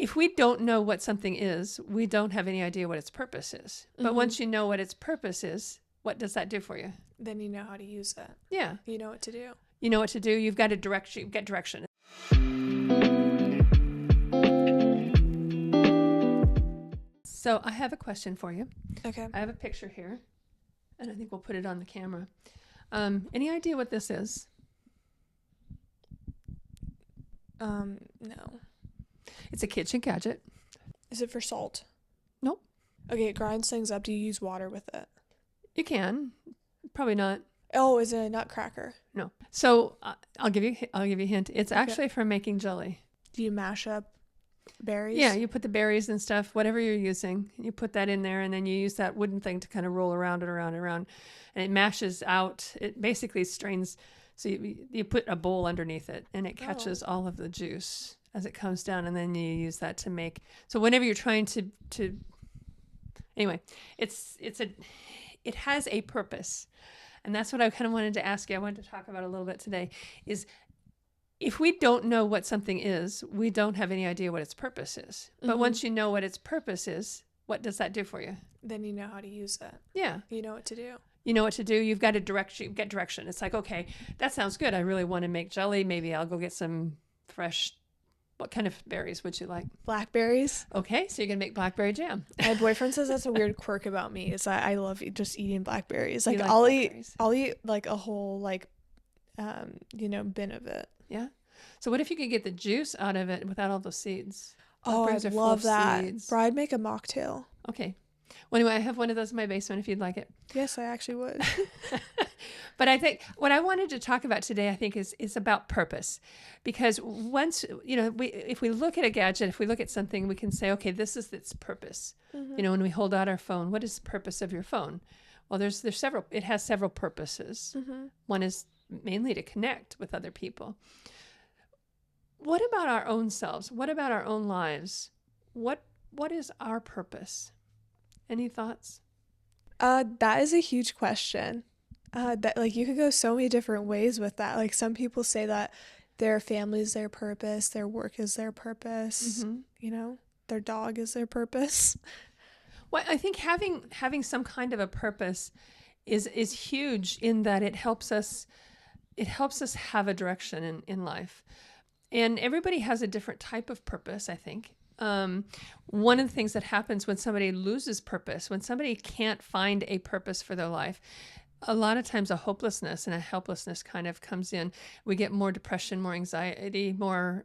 if we don't know what something is, we don't have any idea what its purpose is. But once you know what its purpose is, what does that do for you? Then you know how to use it. Yeah. You know what to do. You know what to do. You've got a direction. You've got direction. So I have a question for you. Okay. I have a picture here, and I think we'll put it on the camera. Any idea what this is? No. It's a kitchen gadget. Is it for salt? Nope. Okay, it grinds things up. Do you use water with it? You can. Probably not. Oh, is it a nutcracker? No. So I'll give you a hint. It's actually for making jelly. Do you mash up berries? Yeah, you put the berries and stuff, whatever you're using, you put that in there, and then you use that wooden thing to kind of roll around and around and around, and it mashes out. It basically strains. So you put a bowl underneath it, and it catches all of the juice as it comes down, and then you use that to make. So whenever you're trying to anyway, it has a purpose, and that's what I kind of wanted to ask you. I wanted to talk about a little bit today. Is if we don't know what something is, we don't have any idea what its purpose is. But once you know what its purpose is, what does that do for you? Then you know how to use it. Yeah. You know what to do. You know what to do. You've got a direction. You've got direction. It's like, okay, that sounds good. I really want to make jelly. Maybe I'll go get some fresh. What kind of berries would you like? Blackberries. Okay, so you're gonna make blackberry jam. My boyfriend says that's a weird quirk about me. Is that I love just eating blackberries. Like, like I'll blackberries? eat like a whole bin of it. Yeah. So what if you could get the juice out of it without all those seeds? Oh, I Blackberries are full love of that. seeds. Bro, I'd make a mocktail. Okay. Well, anyway, I have one of those in my basement if you'd like it. Yes, I actually would. But I think what I wanted to talk about today, I think, is about purpose. Because once, if we look at a gadget, if we look at something, we can say, okay, this is its purpose. When we hold out our phone, what is the purpose of your phone? Well, there's several. It has several purposes. One is mainly to connect with other people. What about our own selves? What about our own lives? What is our purpose? Any thoughts? That is a huge question. That like you could go so many different ways with that. Like some people say that their family is their purpose, their work is their purpose, their dog is their purpose. Well, I think having some kind of a purpose is huge in that it helps us have a direction in life. And everybody has a different type of purpose, I think. One of the things that happens when somebody loses purpose, when somebody can't find a purpose for their life, a lot of times a hopelessness and a helplessness kind of comes in. We get more depression, more anxiety, more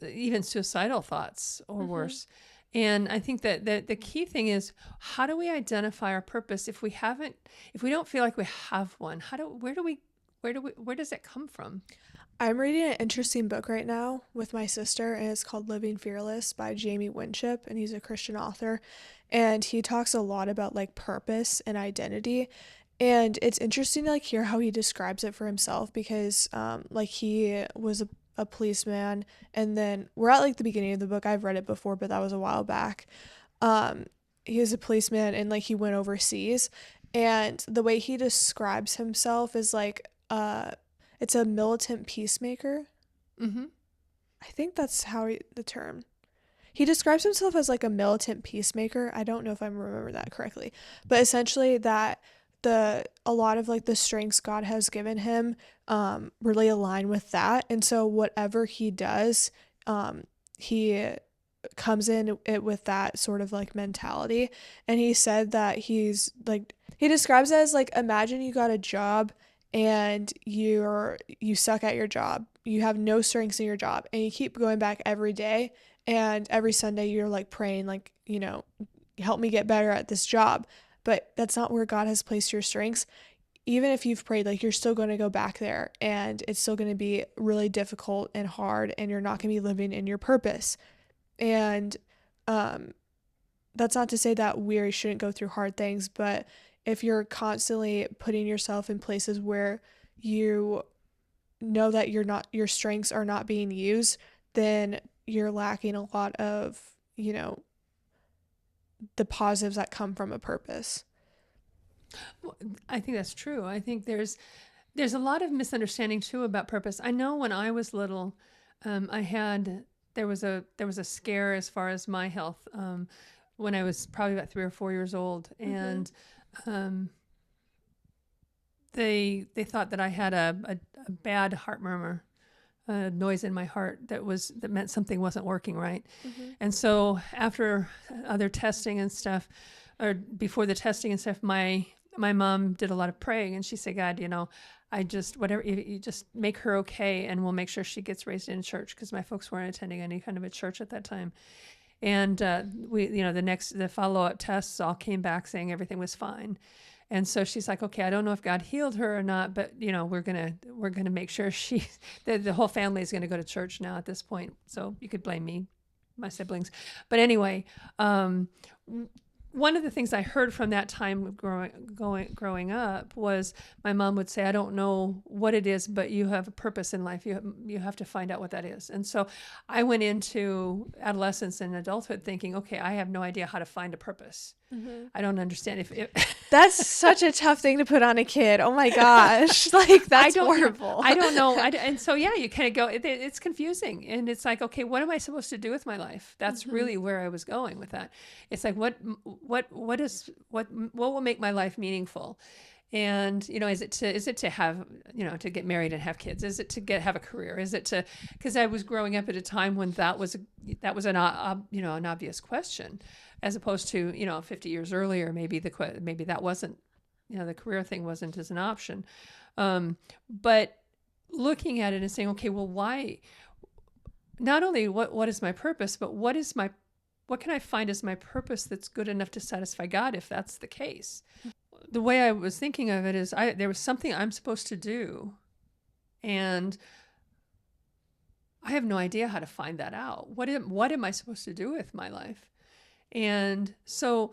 even suicidal thoughts or worse. And I think that the key thing is, how do we identify our purpose if we don't feel like we have one? Where does it come from? I'm reading an interesting book right now with my sister, and it's called Living Fearless by Jamie Winship, and he's a Christian author, and he talks a lot about like purpose and identity. And it's interesting to like hear how he describes it for himself, because like he was a policeman, and then we're at like the beginning of the book. I've read it before, but that was a while back. He was a policeman, and like he went overseas, and the way he describes himself is like it's a militant peacemaker. I think that's the term. He describes himself as like a militant peacemaker. I don't know if I remember that correctly, but essentially that a lot of like the strengths God has given him really align with that. And so whatever he does, he comes in it with that sort of like mentality. And he said that he describes it as like, imagine you got a job and you suck at your job. You have no strengths in your job, and you keep going back every day, and every Sunday you're like praying, like, help me get better at this job. But that's not where God has placed your strengths. Even if you've prayed, like, you're still going to go back there, and it's still going to be really difficult and hard, and you're not going to be living in your purpose. And that's not to say that we shouldn't go through hard things, but if you're constantly putting yourself in places where you know that your strengths are not being used, then you're lacking a lot of, the positives that come from a purpose. Well, I think that's true. I think there's a lot of misunderstanding too about purpose. I know when I was little, I had there was a scare as far as my health when I was probably about 3 or 4 years old, and um, they thought that I had a bad heart murmur, a noise in my heart that meant something wasn't working right. And so after other testing and stuff, or before the testing and stuff, my mom did a lot of praying, and she said, God, I just, whatever, you just make her okay, and we'll make sure she gets raised in church, because my folks weren't attending any kind of a church at that time. And the follow-up tests all came back saying everything was fine. And so she's like, okay, I don't know if God healed her or not, but we're gonna make sure the whole family is gonna go to church now at this point. So you could blame me, my siblings, but anyway, one of the things I heard from that time growing up was my mom would say, I don't know what it is, but you have a purpose in life. You have to find out what that is. And so I went into adolescence and adulthood thinking, okay, I have no idea how to find a purpose. I don't understand if That's such a tough thing to put on a kid. Oh my gosh. Like, that's horrible. I don't know. And so, yeah, you kind of go, it's confusing. And it's like, okay, what am I supposed to do with my life? That's really where I was going with that. It's like, what will make my life meaningful? And, is it to have, to get married and have kids? Is it to have a career? Is it because I was growing up at a time when that was an obvious question, as opposed to, 50 years earlier, maybe that wasn't, the career thing wasn't as an option. But looking at it and saying, okay, well, why, not only what is my purpose, but what can I find as my purpose that's good enough to satisfy God, if that's the case? The way I was thinking of it is there was something I'm supposed to do, and I have no idea how to find that out. What am I supposed to do with my life? And so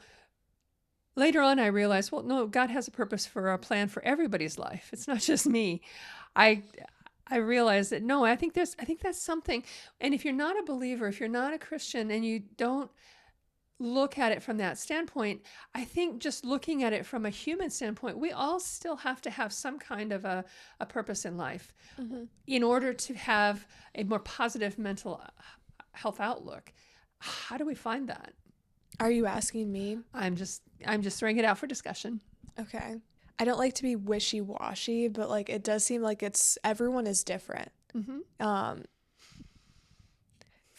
later on, I realized, well, no, God has a purpose for a plan for everybody's life. It's not just me. I realized that, no, I think that's something. And if you're not a believer, if you're not a Christian, and you don't look at it from that standpoint, I think just looking at it from a human standpoint, we all still have to have some kind of a purpose in life in order to have a more positive mental health outlook. How do we find that? Are you asking me? I'm just throwing it out for discussion. Okay. I don't like to be wishy-washy, but like it does seem like everyone is different.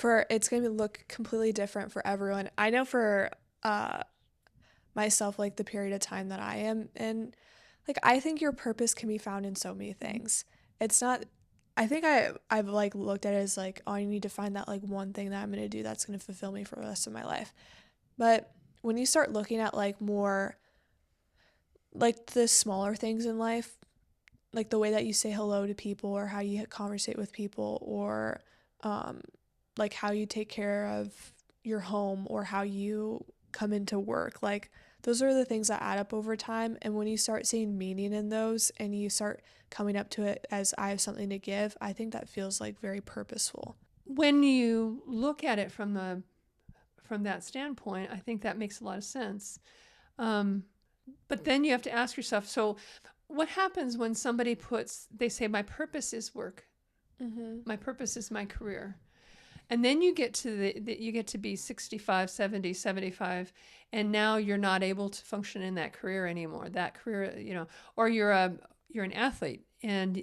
It's going to look completely different for everyone. I know for myself, like the period of time that I am in, like I think your purpose can be found in so many things. It's not, I think I've like looked at it as like, oh, I need to find that like one thing that I'm going to do that's going to fulfill me for the rest of my life. But when you start looking at like more like the smaller things in life, like the way that you say hello to people, or how you conversate with people, or like how you take care of your home, or how you come into work, like those are the things that add up over time. And when you start seeing meaning in those, and you start coming up to it as, I have something to give, I think that feels like very purposeful. When you look at it from that standpoint, I think that makes a lot of sense. But then you have to ask yourself, so what happens when somebody they say, my purpose is work. My purpose is my career. And then you get to you get to be 65, 70, 75, and now you're not able to function in that career anymore. That career, or you're an athlete, and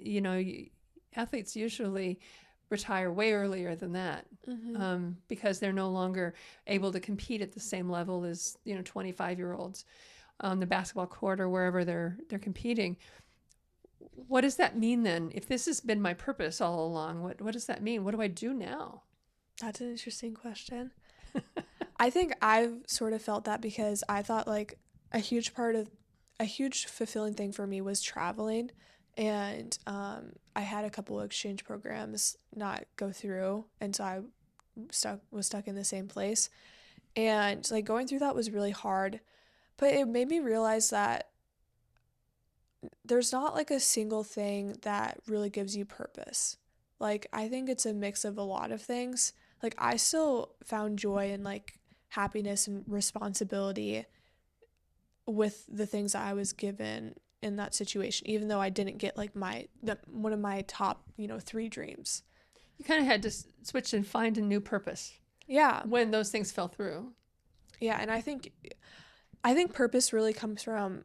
athletes usually retire way earlier than that, because they're no longer able to compete at the same level as 25-year-olds on the basketball court or wherever they're competing. What does that mean then? If this has been my purpose all along, what does that mean? What do I do now? That's an interesting question. I think I've sort of felt that because I thought like a huge fulfilling thing for me was traveling. And I had a couple of exchange programs not go through, and so I was stuck in the same place. And like going through that was really hard, but it made me realize that there's not like a single thing that really gives you purpose. Like I think it's a mix of a lot of things. Like I still found joy and like happiness and responsibility with the things that I was given in that situation, even though I didn't get like one of my top 3 dreams. You kind of had to switch and find a new purpose Yeah. when those things fell through. Yeah, and I think purpose really comes from,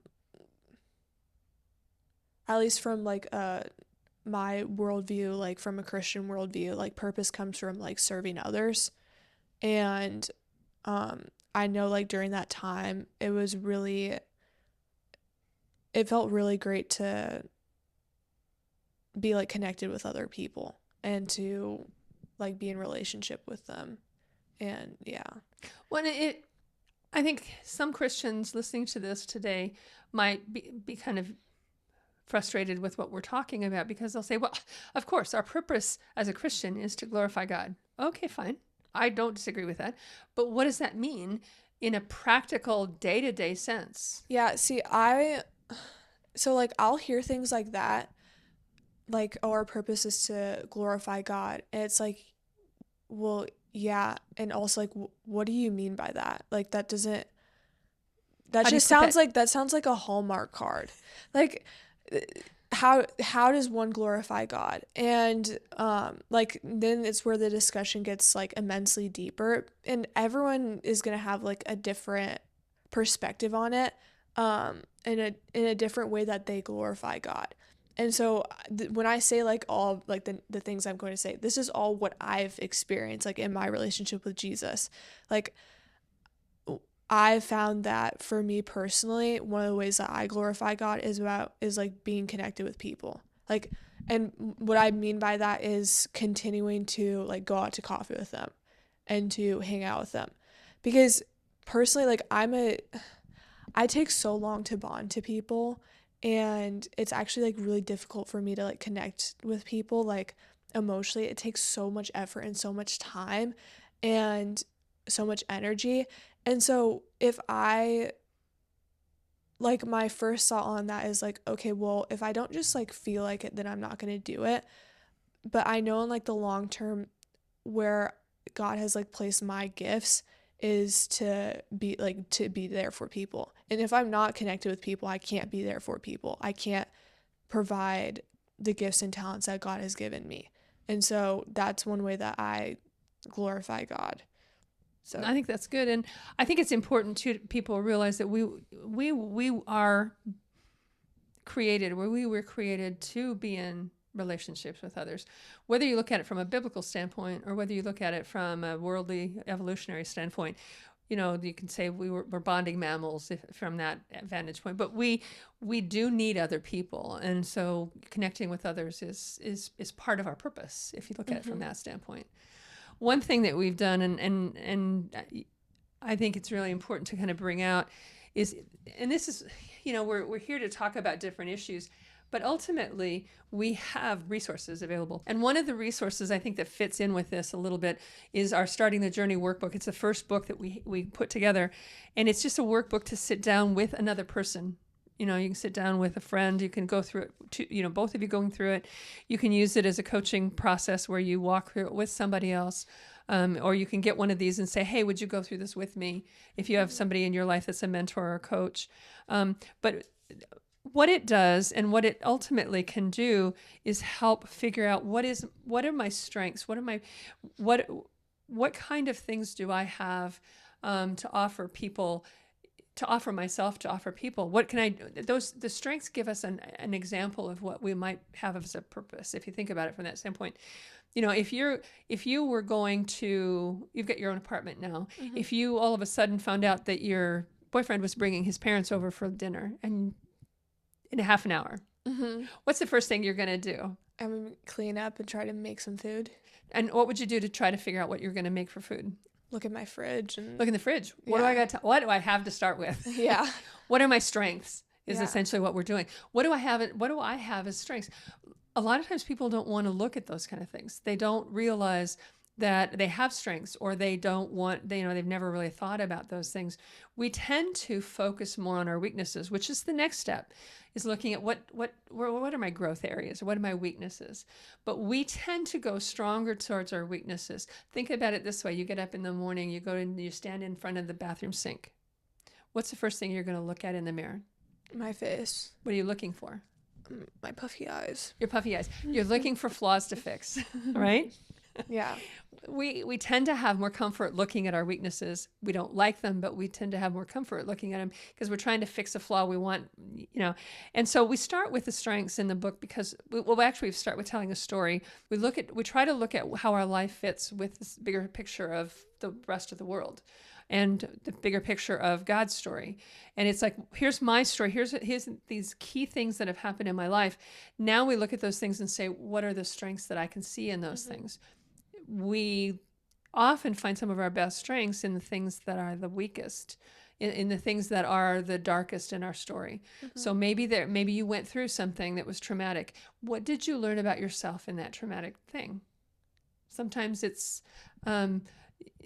at least from like my worldview, like from a Christian worldview, like purpose comes from like serving others. And I know like during that time it felt really great to be like connected with other people and to like be in relationship with them. And yeah. Well, I think some Christians listening to this today might be kind of frustrated with what we're talking about, because they'll say, well, of course, our purpose as a Christian is to glorify God. Okay, fine. I don't disagree with that. But what does that mean in a practical day-to-day sense? Yeah, see, so like I'll hear things like that, like, oh, our purpose is to glorify God. And it's like, well, yeah, and also like what do you mean by that? Like that sounds like a Hallmark card. Like how does one glorify God? And like then it's where the discussion gets like immensely deeper, and everyone is going to have like a different perspective on it, in a different way that they glorify God. And so when I say like all like the things I'm going to say, this is all what I've experienced like in my relationship with Jesus. Like I found that for me personally, one of the ways that I glorify God is like being connected with people. Like, and what I mean by that is continuing to like go out to coffee with them and to hang out with them. Because personally, like I take so long to bond to people, and it's actually like really difficult for me to like connect with people like emotionally. It takes so much effort and so much time and so much energy. And so if I like my first thought on that is like, okay, well, if I don't just like feel like it, then I'm not going to do it. But I know in like the long term where God has like placed my gifts is to be there for people. And if I'm not connected with people, I can't be there for people. I can't provide the gifts and talents that God has given me. And so that's one way that I glorify God. So I think that's good, and I think it's important too people realize that we are created, where we were created to be in relationships with others, whether you look at it from a biblical standpoint or whether you look at it from a worldly evolutionary standpoint. You know, you can say we're bonding mammals from that vantage point, but we do need other people, and so connecting with others is part of our purpose if you look at it from that standpoint. One thing that we've done, and I think it's really important to kind of bring out is, and this is, you know, we're here to talk about different issues, but ultimately we have resources available. And one of the resources I think that fits in with this a little bit is our Starting the Journey workbook. It's the first book that we put together, and it's just a workbook to sit down with another person. You know, you can sit down with a friend, you can go through it, you know, both of you going through it. You can use it as a coaching process where you walk through it with somebody else. Or you can get one of these and say, hey, would you go through this with me? If you have somebody in your life that's a mentor or coach. But what it does and what it ultimately can do is help figure out what are my strengths? What kind of things do I have to offer people, to offer myself, to offer people? What can I do? The strengths give us an example of what we might have as a purpose, if you think about it from that standpoint. You know, if you were going to, you've got your own apartment now. Mm-hmm. If you all of a sudden found out that your boyfriend was bringing his parents over for dinner and in a half an hour, mm-hmm. what's the first thing you're going to do? I'm going to clean up and try to make some food. And what would you do to try to figure out what you're going to make for food? Look at my fridge and look in the fridge. What do I have to start with? Yeah. What are my strengths? Is essentially what we're doing. What do I have as strengths? A lot of times people don't want to look at those kind of things. They don't realize that they have strengths, or they've never really thought about those things. We tend to focus more on our weaknesses, which is the next step, is looking at what are my growth areas, or what are my weaknesses. But we tend to go stronger towards our weaknesses. Think about it this way. You get up in the morning, you stand in front of the bathroom sink. What's the first thing you're going to look at in the mirror? My face. What are you looking for? My puffy eyes. Your puffy eyes. You're looking for flaws to fix, right? Yeah. We tend to have more comfort looking at our weaknesses. We don't like them, but we tend to have more comfort looking at them because we're trying to fix a flaw we want, And so we start with the strengths in the book because we start with telling a story. We try to look at how our life fits with this bigger picture of the rest of the world and the bigger picture of God's story. And it's like, here's my story. Here's these key things that have happened in my life. Now we look at those things and say, what are the strengths that I can see in those things? We often find some of our best strengths in the things that are the weakest, in the things that are the darkest in our story. So maybe you went through something that was traumatic. What did you learn about yourself in that traumatic thing? Sometimes it's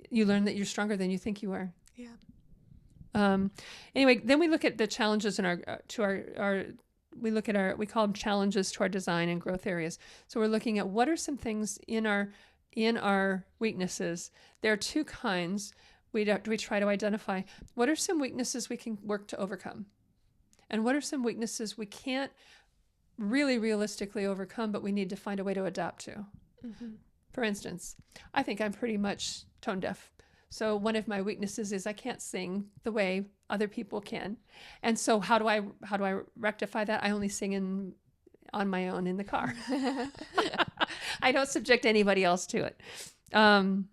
you learn that you're stronger than you think you are. Yeah. Anyway, then we look at the challenges in we call them challenges to our design and growth areas. So we're looking at what are some things in our weaknesses. There are two kinds. We try to identify what are some weaknesses we can work to overcome, and what are some weaknesses we can't really realistically overcome, but we need to find a way to adapt to. For instance, I think I'm pretty much tone deaf. So one of my weaknesses is I can't sing the way other people can. And so how do I rectify that? I only sing on my own in the car. I don't subject anybody else to it. And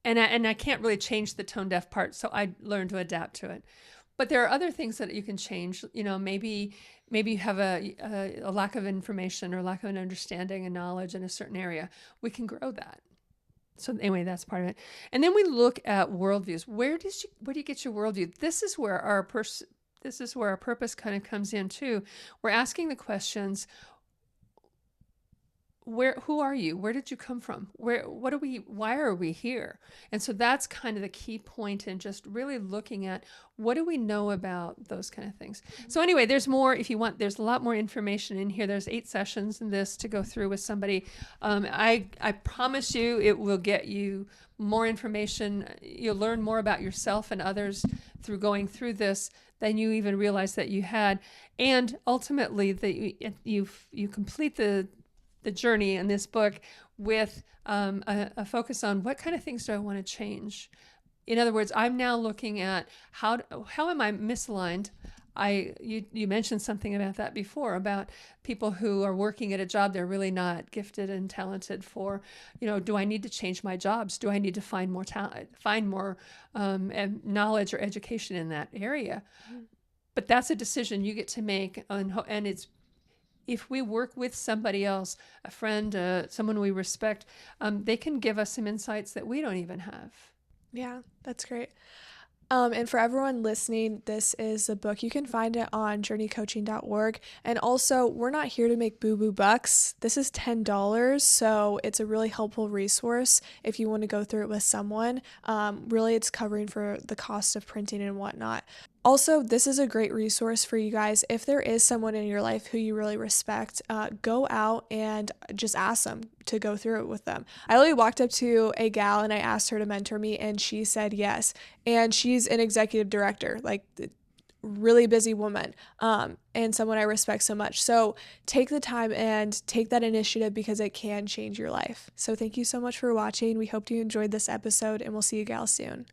I can't really change the tone deaf part, so I learned to adapt to it. But there are other things that you can change. Maybe you have a lack of information or lack of an understanding and knowledge in a certain area. We can grow that. So anyway, that's part of it. And then we look at worldviews. Where do you get your worldview? This is where our purpose kind of comes in too. We're asking the questions: who are you? Where did you come from? Why are we here? And so that's kind of the key point in just really looking at what do we know about those kind of things. So anyway, there's more if you want. There's a lot more information in here. There's 8 sessions in this to go through with somebody. I promise you it will get you more information. You'll learn more about yourself and others through going through this than you even realized that you had. And ultimately, you complete the journey in this book with a focus on what kind of things do I want to change. In other words, I'm now looking at how am I misaligned. You mentioned something about that before, about people who are working at a job they're really not gifted and talented for. Do I need to change my jobs? Do I need to find more talent, find more knowledge or education in that area? But that's a decision you get to make, and it's if we work with somebody else, a friend, someone we respect, they can give us some insights that we don't even have. Yeah, that's great. And for everyone listening, this is a book. You can find it on journeycoaching.org. And also, we're not here to make boo-boo bucks. This is $10, so it's a really helpful resource if you want to go through it with someone. Really, it's covering for the cost of printing and whatnot. Also, this is a great resource for you guys. If there is someone in your life who you really respect, go out and just ask them to go through it with them. I literally walked up to a gal and I asked her to mentor me, and she said yes. And she's an executive director, like really busy woman, and someone I respect so much. So take the time and take that initiative because it can change your life. So thank you so much for watching. We hope you enjoyed this episode, and we'll see you gals soon.